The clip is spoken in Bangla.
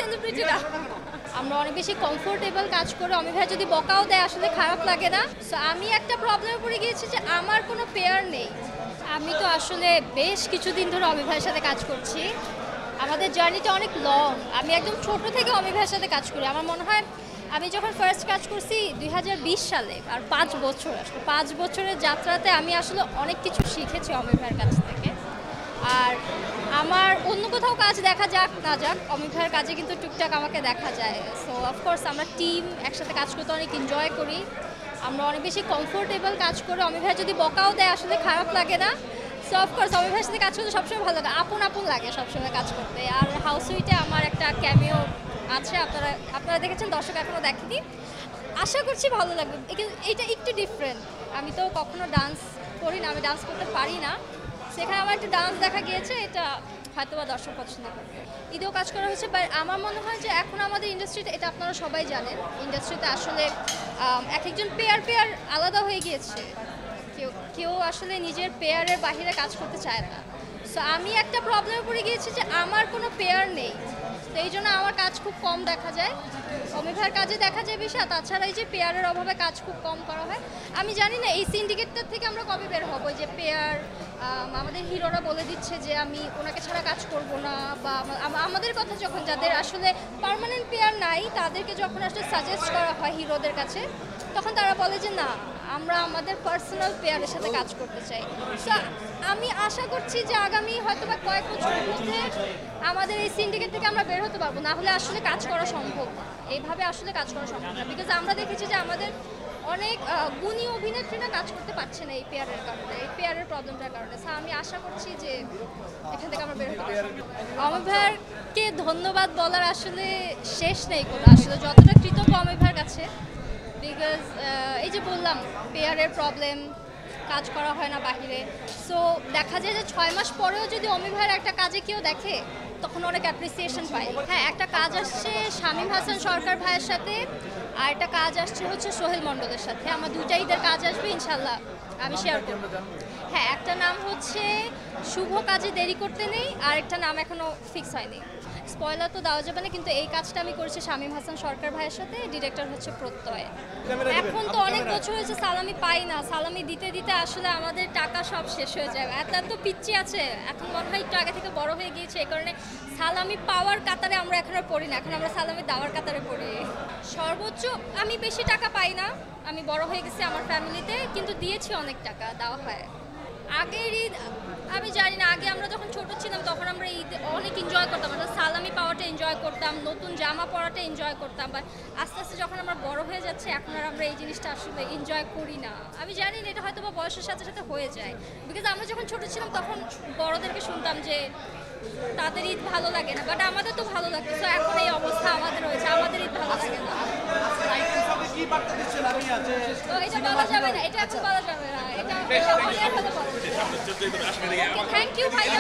সেলিব্রিটিরা আমরা অনেক বেশি কমফোর্টেবল কাজ করে অমি ভাই যদি বকাও দেয় আসলে খারাপ লাগে না। সো আমি একটা প্রবলেমে পড়ে গিয়েছি যে আমার কোনো পেয়ার নেই। আমি তো আসলে বেশ কিছুদিন ধরে অমি ভাইয়ের সাথে কাজ করছি। আমাদের জার্নিটা অনেক লং। আমি একদম ছোট থেকে অমি ভাইয়ের সাথে কাজ করি। আমার মনে হয় আমি যখন ফার্স্ট কাজ করছি 2020 সালে, আর 5 বছর, আসলে 5 বছরের যাত্রাতে আমি আসলে অনেক কিছু শিখেছি অমি ভাইয়ের কাছ থেকে। আর আমার অন্য কোথাও কাজ দেখা যাক না যাক, অমি ভাইয়ের কাজে কিন্তু টুকটাক আমাকে দেখা যায়। সো অফকোর্স আমরা টিম একসাথে কাজ করতে অনেক এনজয় করি। আমরা অনেক বেশি কমফোর্টেবল কাজ করে অমি ভাই যদি বকাও দেয় আসলে খারাপ লাগে না। সো অফকোর্স অমি ভাইয়ের সাথে কাজ করতে সবসময় ভালো লাগে, আপন আপন লাগে সবসময় কাজ করতে। আর হাউস সুইটে আমার একটা ক্যামিও আছে, আপনারা দেখেছেন, দর্শক এখনও দেখেনি। আশা করছি ভালো লাগবে। এটা একটু ডিফারেন্ট। আমি তো কখনো ডান্স করি না, আমি ডান্স করতে পারি না। সেখানে আমার একটা ডান্স দেখা গিয়েছে, এটা হয়তো বা দর্শক পছন্দ করবে। ঈদেও কাজ করা হয়েছে, বাট আমার মনে হয় যে এখন আমাদের ইন্ডাস্ট্রিতে, এটা আপনারা সবাই জানেন, ইন্ডাস্ট্রিতে আসলে এক একজন পেয়ার আলাদা হয়ে গিয়েছে। কেউ আসলে নিজের পেয়ারের বাহিরে কাজ করতে চায় না। সো আমি একটা প্রবলেমে পড়ে গিয়েছি যে আমার কোনো পেয়ার নেই। তো এই জন্য আমার কাজ খুব কম দেখা যায়। অমি ভাইয়ের কাজে দেখা যায় বেশি, তাছাড়া এই যে পেয়ারের অভাবে কাজ খুব কম করা হয়। আমি জানি না এই সিন্ডিকেটটার থেকে আমরা কবে বের হবো, যে পেয়ার আমাদের হিরোরা বলে দিচ্ছে যে আমি ওনাকে ছাড়া কাজ করব না, বা আমাদের কথা যখন যাদের আসলে পার্মানেন্ট পেয়ার নাই তাদেরকে যখন আসলে সাজেস্ট করা হয় হিরোদের কাছে, তখন তারা বলে যে না, আমরা আমাদের পার্সোনাল পেয়ারের সাথে কাজ করতে চাই। সো আমি আশা করছি যে আগামী হয়তো বা কয়েক বছরের মধ্যে আমাদের এই সিন্ডিকেট থেকে আমরা বের হতে পারবো, না হলে আসলে কাজ করা সম্ভব না। এইভাবে আসলে কাজ করা সম্ভব না, বিকজ আমরা দেখেছি যে আমাদের অনেক গুণী অভিনেত্রীরা কাজ করতে পারছে না এই পেয়ারের কারণে, এই পেয়ারের প্রবলেমটার কারণে। সো আমি আশা করছি যে এখান থেকে আমরা বের হতে পারবো। অমি ভাইকে ধন্যবাদ বলার আসলে শেষ নেই কোনো, আসলে যতটা কৃতজ্ঞ অমি ভাইয়ের কাছে। বিকজ এই যে বললাম পেয়ারের প্রবলেম, কাজ করা হয় না বাহিরে। সো দেখা যায় যে 6 মাস পরেও যদি অমি ভাইয়ের একটা কাজে কেউ দেখে, তখন অনেক অ্যাপ্রিসিয়েশন পাই। হ্যাঁ, একটা কাজ আসছে শামীম হাসান সরকার ভাইয়ের সাথে, আর একটা কাজ আসছে হচ্ছে সোহেল মণ্ডলের সাথে। আমার দুইটা ঈদের কাজ আসবে ইনশাল্লাহ, আমি শেয়ার করব। হ্যাঁ, একটা নাম হচ্ছে শুভ কাজে দেরি করতে নেই, আর একটা নাম এখনও ফিক্স হয়নি। স্পয়লার তো দেওয়া যাবে না, কিন্তু এই কাজটা আমি করেছি শামীম হাসান সরকার ভাইয়ের সাথে, ডিরেক্টর হচ্ছে প্রত্যয়। এখন তো অনেক বছর হয়েছে সালামি পাই না, সালামি দিতে দিতে আসলে আমাদের টাকা সব শেষ হয়ে যায়। এত পিচ্ছি আছে, এখন মনে হয় একটু আগে থেকে বড় হয়ে গিয়েছে, এই কারণে সালামি পাওয়ার কাতারে আমরা এখন আর পড়ি না, এখন আমরা সালামি দেওয়ার কাতারে পড়ি। সর্বোচ্চ আমি বেশি টাকা পাই না, আমি বড় হয়ে গেছি আমার ফ্যামিলিতে, কিন্তু দিয়েছি অনেক টাকা, দেওয়া হয়। আগের ঈদ আমি জানি না, আগে আমরা যখন ছোট ছিলাম তখন আমরা ঈদ অনেক এনজয় করতাম, আমরা সালামি পাওয়াটা এনজয় করতাম, নতুন জামা পরাটা এনজয় করতাম। বাট আস্তে আস্তে যখন আমরা বড় হয়ে যাচ্ছি, এখন আর আমরা এই জিনিসটা আসলে এনজয় করি না। আমি জানি না, এটা হয়তো বা বয়সের সাথে সাথে হয়ে যায়। বিকজ আমরা যখন ছোট ছিলাম তখন বড়দেরকে শুনতাম যে তাদের ঈদ ভালো লাগে না, বাট আমাদের তো ভালো লাগে। তো এখন এই অবস্থা আমাদের হয়েছে, আমাদের ঈদ ভালো লাগে না। তো এটা বলা যাবে না, এটা এখন বলা যাবে না, এটা থ্যাংক ইউ ভাইয়া।